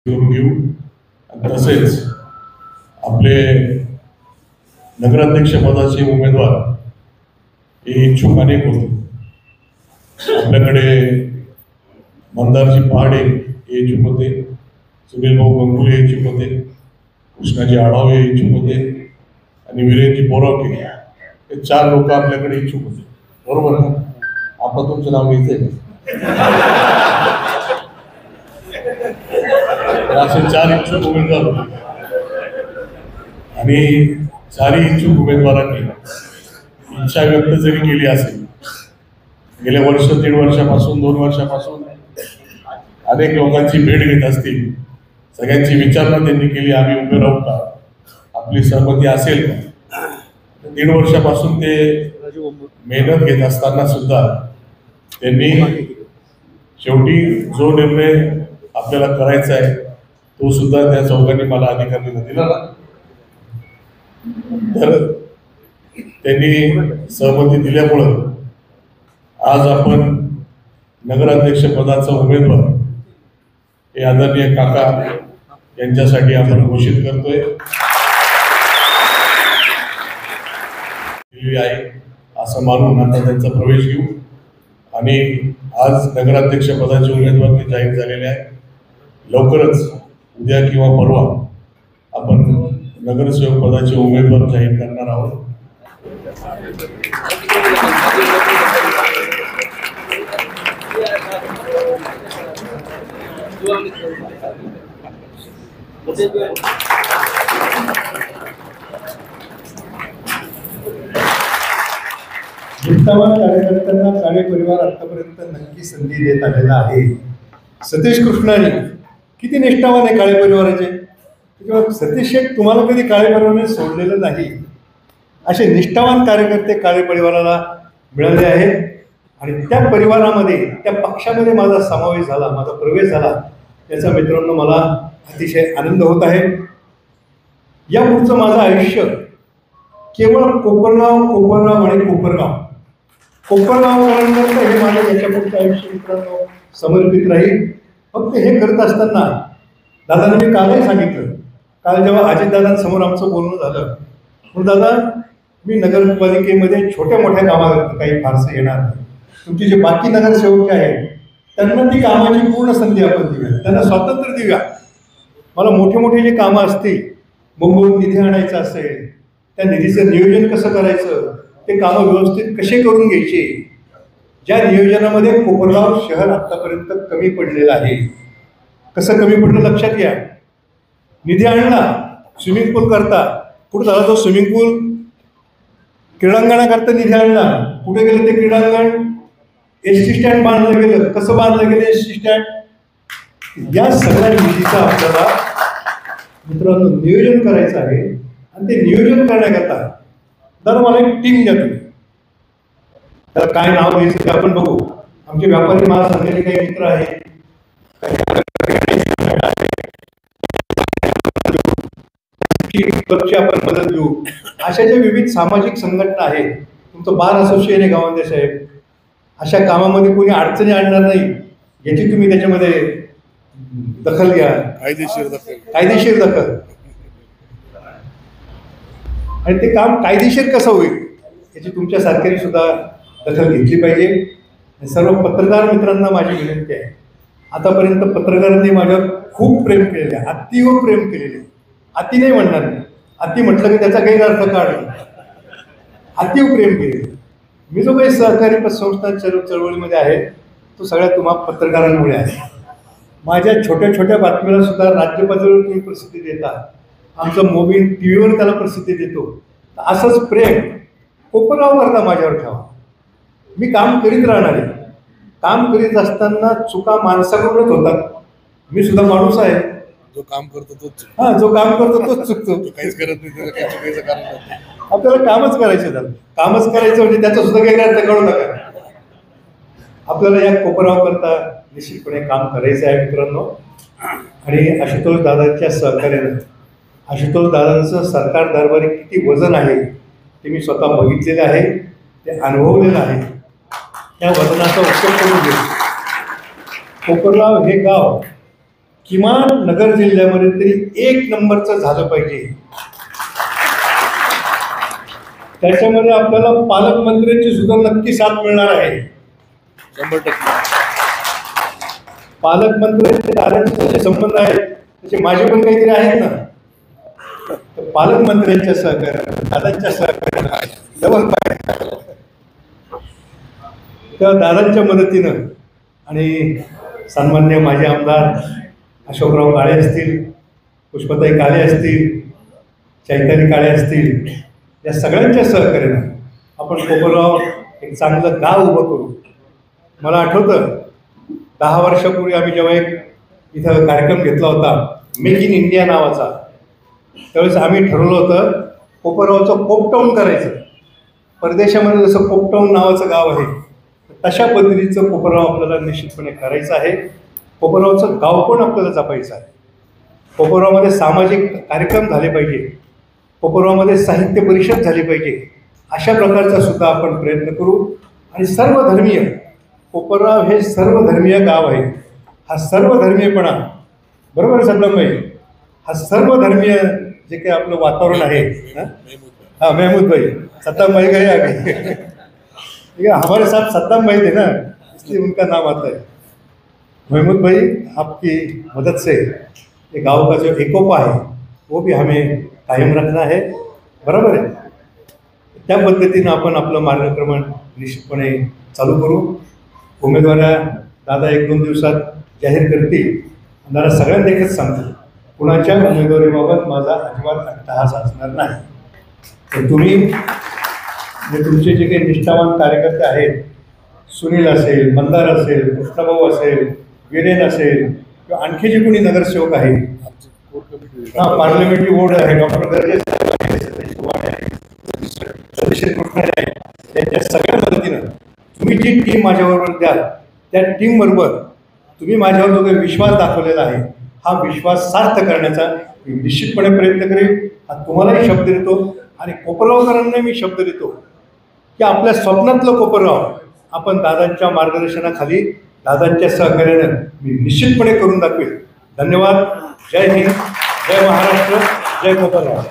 करून घेऊ। तसेच आपले नगराध्यक्ष पदाचे उमेदवार हे इच्छुक अनेक होते। आपल्याकडे मंदारजी पहाडे हे इच्छुक होते, सुनील भाऊ गंगुले हे इच्छुक होते, कृष्णाजी आढाव हे इच्छुक होते आणि वीरेंजी बोरावके हे 4 लोक आपल्याकडे इच्छुक होते, बरोबर ना? आपण तुमचं नाव घ्यायचंय असे 4 इच्छुक उमेदवार होते आणि 4 इच्छुक उमेदवारांनी इच्छा व्यक्त जरी केली असेल, गेल्या वर्ष 1.5 वर्षापासून 2 वर्षापासून अनेक लोकांची भेट घेत असतील, सगळ्यांची विचारणा त्यांनी केली, आम्ही उभे राहू का, आपली सहमती असेल का? 1.5 वर्षापासून ते मेहनत घेत असताना सुद्धा त्यांनी शेवटी जो निर्णय आपल्याला करायचा आहे तो सुद्धा त्या चौघांनी मला अधिकाऱ्यांना दिला ना, तर त्यांनी सहमती दिल्यामुळं आज आपण नगराध्यक्ष पदाचा उमेदवार हे आदरणीय काका यांच्यासाठी आपण घोषित करतोय आहे असं मानून आता त्यांचा प्रवेश घेऊ आणि आज नगराध्यक्ष पदाचे उमेदवार ते जाहीर झालेले आहे। लवकरच उद्या किंवा परवा आपण नगरसेवक पदाचे उमेदवार जाहीर करणार आहोत। निष्ठावान कार्यकर्त्यांना काळे परिवार आतापर्यंत नक्की संधी देत आलेला आहे। सतीश कृष्णाने किती निष्ठावान आहे काळे परिवाराचे, किंवा सतीश शेठ तुम्हाला कधी काळे परिवाराने सोडलेलं नाही, असे निष्ठावान कार्यकर्ते काळे परिवाराला मिळाले आहेत आणि त्या परिवारामध्ये त्या पक्षामध्ये माझा समावेश झाला, माझा प्रवेश झाला, याचा मित्रांनो मला अतिशय आनंद होत आहे। यापुढचं माझं आयुष्य केवळ कोपरगाव आणि कोपरगावकरांपर्यंत हे माझं याच्यापुढचं आयुष्य मित्रांनो समर्पित राहील। फक्त हे करत असताना दादांनी मी कालही सांगितलं, काल जेव्हा अजितदादांसमोर आमचं बोलणं झालं, पण दादा मी नगरपालिकेमध्ये छोट्या मोठ्या कामाकरता काही फारसं येणार नाही, तुमचे जे बाकी नगरसेवक आहेत त्यांना ती कामाची पूर्ण संधी आपण देऊया, त्यांना स्वातंत्र्य देऊया। मला मोठे मोठे जे कामं असतील, मुंबईहून निधी आणायचा असेल, त्या निधीचं नियोजन कसं करायचं, ते कामं व्यवस्थित कसे करून घ्यायचे, ज्या नियोजनामध्ये कोपरगाव शहर आत्तापर्यंत कमी पडलेलं आहे। कसं कमी पडलं लक्षात घ्या, निधी आणला स्विमिंग पूल करता, कुठं झाला तो स्विमिंग पूल, क्रीडांगणाकरता निधी आणला, कुठे गेलं ते क्रीडांगण, एस टी स्टँड बांधलं गेलं, कसं बांधलं गेलं एस टी स्टँड, या सगळ्या निधीचा आपल्याला मित्रांनो नियोजन करायचं आहे आणि ते नियोजन करण्याकरता तर मला एक टीम द्या तुम्ही, त्याला काय नाव द्यायचं ते आपण बघू। आमचे व्यापारी महासंघाचे काही मित्र आहेत, आपण मदत घेऊ, अशा ज्या विविध सामाजिक संघटना आहेत, तुमचं बार असोसिएशन आहे गावामध्ये साहेब, अशा कामामध्ये कोणी अडचणी आणणार नाही याची तुम्ही त्याच्यामध्ये दखल घ्या, कायदेशीर दखल, आणि ते काम कायदेशीर कसं होईल याची तुमच्या सरकारने सुद्धा दखल घेतली पाहिजे। सर्व पत्रकार मित्रांना माझी विनंती आहे, आतापर्यंत पत्रकारांनी माझ्यावर खूप प्रेम केलेले आहे, अतिव प्रेम केलेले, अति नाही म्हणणार नाही, अति म्हटलं की त्याचा गैरअर्थ काढला, अतिव प्रेम केलेले। मी जो काही सहकारी पतसंस्था चळवळीमध्ये आहे तो सगळ्या तुम्हा पत्रकारांमुळे आहे। माझ्या छोट्या छोट्या बातमीला सुद्धा राज्य पातळीवर तुम्ही प्रसिद्धी देता, आमचं मोबाईल टी व्हीवर त्याला प्रसिद्धी देतो, असंच प्रेम कोपरगावकरता माझ्यावर ठेवा। मी काम करीत राहणार आहे, काम करीत असताना चुका माणसाकडूनच होतात, मी सुद्धा माणूस आहे, जो काम करतो तोच जो काम करतो तोच चुकतो, काहीच करत नाही, त्याला काही चुकीचं कारण नाही, आपल्याला कामच करायचं, त्याला कामच करायचं म्हणजे त्याचा सुद्धा काही अर्थ कळू नका। आपल्याला या कोपरगावकरता निश्चितपणे काम करायचं आहे मित्रांनो। आणि आशुतोष दादांच्या सहकार्यानं, आशुतोष दादांचं सरकार दरबारी किती वजन आहे ते मी स्वतः बघितलेलं आहे, ते अनुभवलेलं आहे, त्या वजनाचा उपयोग करून घेऊ। कोपरगाव हे गाव किमान नगर जिल्ह्यामध्ये तरी 1 नंबरचं झालं पाहिजे. त्याच्यामध्ये आपल्याला पालकमंत्र्यांची सुद्धा नक्की साथ मिळणार आहे. 100%. पालकमंत्र्यांचे दादांचे जे संबंध आहेत त्याचे माझे पण काहीतरी आहेत ना. तर पालकमंत्र्यांच्या सहकार्यानं, दादांच्या सहकार्यानं डबल पाहिजे. त्या दादांच्या मदतीनं आणि सन्मान्य माझे आमदार अशोकराव काळे असतील, पुष्पताई काळे असतील, चैताली काळे असतील, या सगळ्यांच्या सहकार्यानं आपण कोपरगाव एक चांगलं गाव उभं करू. मला आठवतं 10 वर्षापूर्वी आम्ही जेव्हा एक इथं कार्यक्रम घेतला होता मेक इन इंडिया नावाचा, त्यावेळेस आम्ही ठरवलं होतं कोपरगावचं कोपटाऊन करायचं. परदेशामध्ये जसं कोपटाऊन नावाचं गाव आहे तशा पद्धतीचं कोपरगाव आपल्याला निश्चितपणे करायचं आहे. कोपरगावचं गाव पण आपल्याला जपायचं आहे. कोपरगावमध्ये सामाजिक कार्यक्रम झाले पाहिजे, कोपरगावमध्ये साहित्य परिषद झाली पाहिजे. अशा प्रकारचा सुद्धा आपण प्रयत्न करू. आणि सर्वधर्मीय कोपरगाव हे सर्वधर्मीय गाव आहे. हा सर्वधर्मीयपणा, बरोबर आहे सद्दामभाई, हा सर्वधर्मीय जे काही आपलं वातावरण आहे. हाँ महमूद भाई, सद्दाम भाई गए आगे. ठीक है, हमारे साथ सद्दाम भाई थे ना, इसलिए उनका नाम आता है. महमूद भाई, आपकी मदद से ये गांव का जो एकोपा है वो भी हमें कायम रखना है. बरोबर आहे. त्या पद्धतीनं आपण आपलं मार्गक्रमण निश्चितपणे चालू करू. उमेदवारा दादा 1-2 दिवसात जाहीर करतील. दादा सगळ्यांना एकच सांगतो, कुणाच्या उमेदवारीबाबत माझा अजिबात अट्टहास असणार नाही. तर तुम्ही म्हणजे तुमचे जे काही निष्ठावान कार्यकर्ते आहेत, सुनील असेल, मंदार असेल, कृष्णभाऊ असेल, वीरेन असेल किंवा आणखी जे कोणी नगरसेवक आहेत, हां पार्लमेंटरी बोर्ड आहे, डॉक्टर गर्जे साहेब आहे, सतीश कुमार आहे, सतीश कृष्ण आहे, त्यांच्या सगळ्या मदतीनं तुम्ही जी टीम माझ्याबरोबर द्याल त्या टीमबरोबर तुम्ही माझ्यावर जो काही विश्वास दाखवलेला आहे हा विश्वास सार्थ करण्याचा मी निश्चितपणे प्रयत्न करेन. हा तुम्हालाही शब्द देतो आणि कोपरगावकरांनाही मी शब्द देतो की आपल्या स्वप्नातलं कोपरगाव आपण दादांच्या मार्गदर्शनाखाली, दादांच्या सहकार्यानं मी निश्चितपणे करून दाखवेल. धन्यवाद. जय हिंद, जय महाराष्ट्र, जय कोपरगाव.